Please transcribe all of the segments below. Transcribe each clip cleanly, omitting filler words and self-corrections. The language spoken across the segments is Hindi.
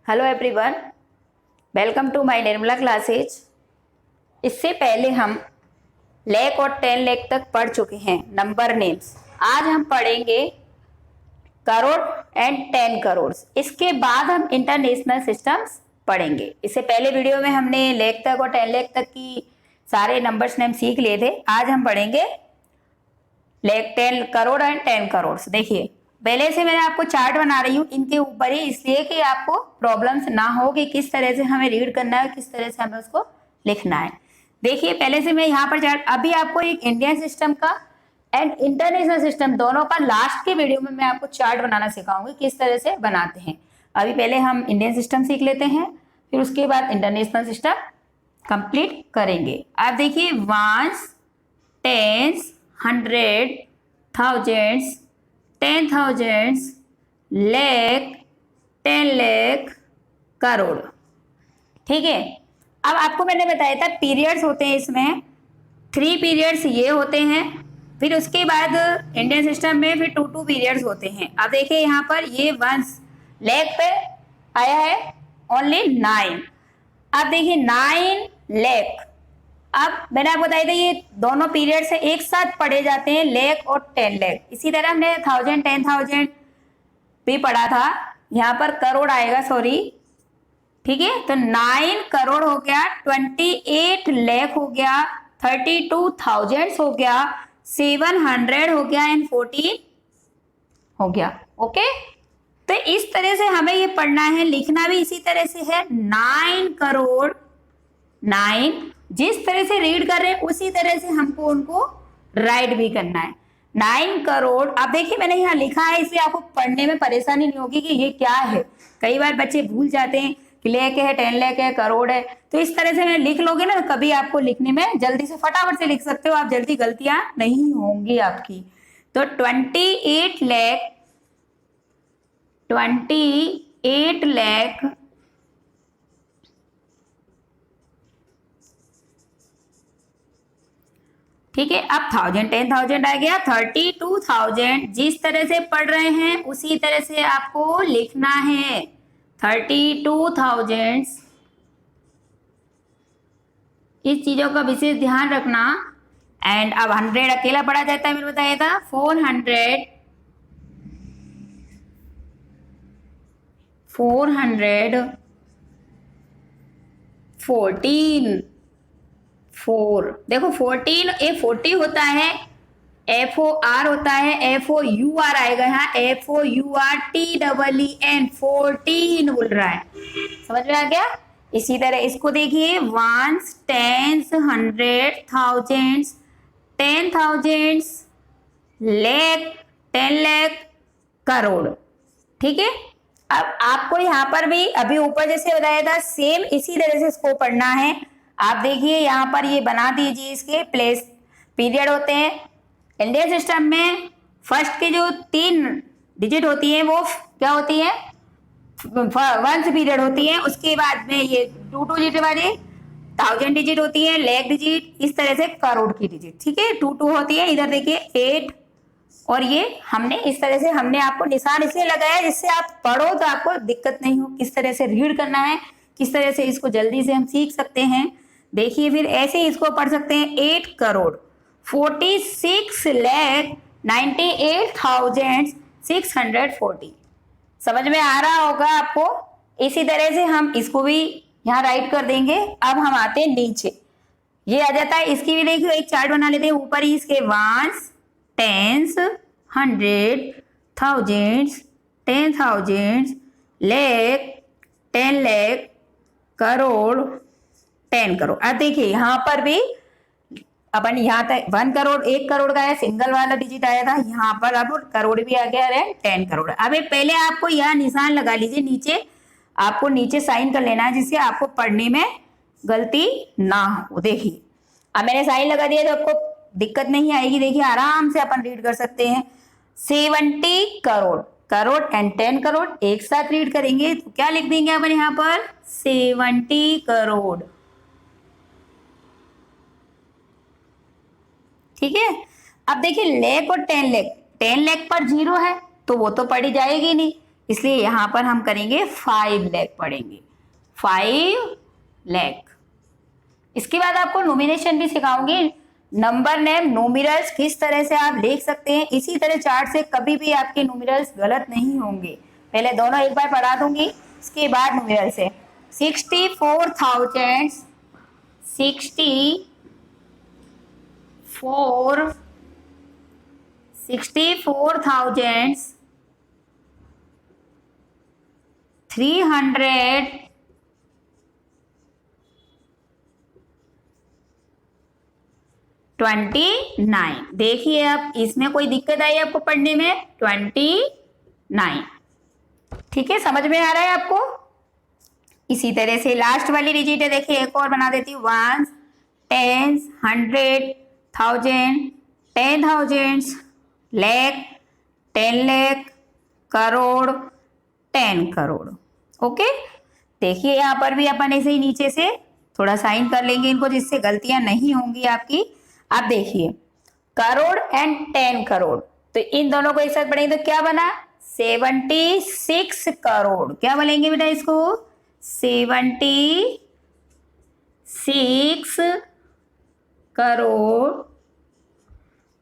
Hello everyone, welcome to my Nirmala classes. इससे पहले हम लेक और 10 लेक तक पढ़ चुके हैं नंबर नेम्स। आज हम पढ़ेंगे करोड़ एंड 10 करोड़। इसके बाद हम इंटरनेशनल सिस्टम्स पढ़ेंगे। इससे पहले वीडियो में हमने लेक तक और 10 लेक तक की सारे नंबर्स नेम सीख लिए थे। आज हम पढ़ेंगे लेक 10 करोड़ एंड 10 करोड़। देखिए, पहले से मैंने आपको चार्ट बना रही हूँ इनके ऊपर ही, इसलिए कि आपको प्रॉब्लम्स ना हो कि किस तरह से हमें रीड करना है, किस तरह से हमें उसको लिखना है। देखिए, पहले से मैं यहाँ पर चार्ट, अभी आपको एक इंडियन सिस्टम का एंड इंटरनेशनल सिस्टम दोनों का लास्ट के वीडियो में मैं आपको चार्ट बनाना सिखाऊंगी किस तरह से बनाते हैं। अभी पहले हम इंडियन सिस्टम सीख लेते हैं, फिर उसके बाद इंटरनेशनल सिस्टम कंप्लीट करेंगे। आप देखिए, ones, tens, hundred, thousands, 10,000, lakh, 10 lakh, crore. ठीक है। अब आपको मैंने बताया था पीरियड्स होते हैं इसमें, 3 पीरियड्स ये होते हैं। फिर उसके बाद इंडियन सिस्टम में फिर 2 पीरियड्स होते हैं। अब देखिए यहाँ पर ये वंस लाख पे आया है ओनली 9। अब देखिए 9 लाख। अब मैंने आपको बताया था ये दोनों पीरियड से एक साथ पढ़े जाते हैं, लाख और 10 लाख। इसी तरह हमने 1000, 10,000 भी पढ़ा था। यहाँ पर करोड़ आएगा, सॉरी। ठीक है, तो 9 करोड़ हो गया, 28 लाख हो गया, 32,000 हो गया, 700 हो गया एंड 14 हो गया। ओके, तो इस तरह से हमें ये पढ़ना है, लिखना भी इसी तरह से है। 9 करोड़, 9 जिस तरह से रीड कर रहे हैं उसी तरह से हमको उनको राइट भी करना है। 9 करोड़। अब देखिए मैंने यहाँ लिखा है, इसलिए आपको पढ़ने में परेशानी नहीं होगी कि ये क्या है। कई बार बच्चे भूल जाते हैं कि लाख है, 10 लाख है, करोड़ है। तो इस तरह से मैं लिख लोगे ना, कभी आपको लिखने में जल्दी से फटाफट से लिख सकते हो, आप जल्दी गलतियां नहीं होंगी आपकी। तो 28 लाख, 28 लाख, ठीक है। अब 1000, 10,000 आ गया, 32,000। जिस तरह से पढ़ रहे हैं उसी तरह से आपको लिखना है, 32,000। इस चीजों का विशेष ध्यान रखना। एंड अब 100 अकेला पढ़ा जाता है, मैंने बताया था। 400, 400, 14, 4। देखो 14 A40 होता है, FOR होता है, FOUR आएगा यहाँ, FOURTEEN, 14 बोल रहा है। समझ में आ गया। इसी तरह इसको देखिए, ones, tens, 100, thousands, 10,000, lakh, 10 lakh, crore. ठीक है। अब आपको यहाँ पर भी अभी ऊपर जैसे बताया था सेम इसी तरह से इसको पढ़ना है। आप देखिए यहाँ पर ये बना दीजिए, इसके प्लेस पीरियड होते हैं। इंडियन सिस्टम में फर्स्ट के जो 3 डिजिट होती है वो क्या होती है, वंस पीरियड होती है। उसके बाद में ये 2 डिजिट वाली 1000 डिजिट होती है, लाख डिजिट, इस तरह से करोड़ की डिजिट। ठीक है, 2 होती है। इधर देखिए 8, और ये हमने इस तरह से हमने आपको निशान इसलिए लगाया जिससे आप पढ़ो तो आपको दिक्कत नहीं हो, किस तरह से रीड करना है, किस तरह से इसको जल्दी से हम सीख सकते हैं। देखिए फिर ऐसे ही इसको पढ़ सकते हैं, 8 करोड़, 46,98,640। समझ में आ रहा होगा आपको। इसी तरह से हम इसको भी यहाँ राइट कर देंगे। अब हम आते हैं नीचे, ये आ जाता है। इसकी भी देखिए एक चार्ट बना लेते हैं ऊपर ही इसके, ones, tens, 100, thousands, 10,000, lakh, 10 lakh, crore, 10 crore. अब देखिए यहाँ पर भी अपन यहाँ तक 1 करोड़, 1 करोड़ का है, सिंगल वाला डिजिट आया था। यहाँ पर अब करोड़ भी आ गया है, 10 करोड़। अब पहले आपको यह निशान लगा लीजिए नीचे, आपको नीचे साइन कर लेना है जिससे आपको पढ़ने में गलती ना हो। देखिए अब मैंने साइन लगा दिया तो आपको दिक्कत नहीं आएगी। देखिए आराम से अपन रीड कर सकते हैं। 70 करोड़, करोड़ एंड 10 करोड़ एक साथ रीड करेंगे तो क्या लिख देंगे अपन यहाँ पर, 70 करोड़। ठीक है। अब देखिए लाख और 10 लाख, 10 लाख पर 0 है तो वो तो पढ़ी जाएगी नहीं, इसलिए यहाँ पर हम करेंगे 5 लाख पढ़ेंगे, 5 लाख। इसके बाद आपको नोमिनेशन भी सिखाऊंगी, नंबर नेम न्यूमेरल्स किस तरह से आप लिख सकते हैं। इसी तरह चार्ट से कभी भी आपके न्यूमेरल्स गलत नहीं होंगे। पहले दोनों एक बार पढ़ा दूंगी, इसके बाद न्यूमेरल्स है 64,000 329। देखिए अब इसमें कोई दिक्कत आई आपको पढ़ने में? 29, ठीक है, समझ में आ रहा है आपको? इसी तरह से लास्ट वाली डिजिट है, देखिए एक और बना देती हूँ, 1, 10, 100, 1000, 10,000, लाख, 10 लाख, करोड़, 10 करोड़। ओके, देखिए यहाँ पर भी अपन ऐसे ही नीचे से थोड़ा साइन कर लेंगे इनको, जिससे गलतियां नहीं होंगी आपकी। आप देखिए करोड़ एंड 10 करोड़, तो इन दोनों को एक साथ पढ़ेंगे तो क्या बना? 76 करोड़। क्या बोलेंगे बेटा इसको? 76 करोड़।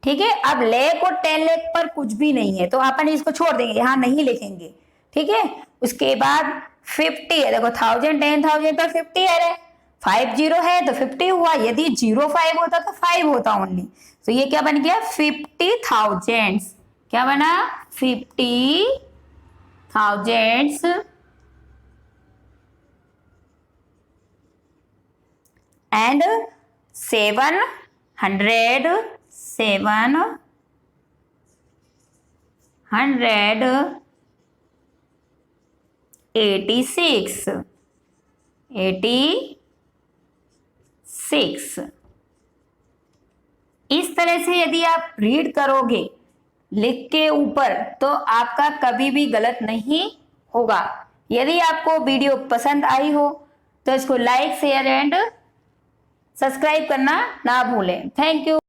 ठीक है, अब लाख और 10 लाख पर कुछ भी नहीं है तो अपन इसको छोड़ देंगे, यहां नहीं लिखेंगे। ठीक है, उसके बाद 50 है, देखो 1000 10,000 पर 50 है, 50 है तो 50 हुआ। यदि 05 होता तो 5 होता ओनली, तो ये क्या बन गया? 50,000। क्या बना? 50,000 एंड 786 इस तरह से यदि आप रीड करोगे लिख के ऊपर तो आपका कभी भी गलत नहीं होगा। यदि आपको वीडियो पसंद आई हो तो इसको लाइक शेयर एंड सब्सक्राइब करना ना भूलें। Thank you.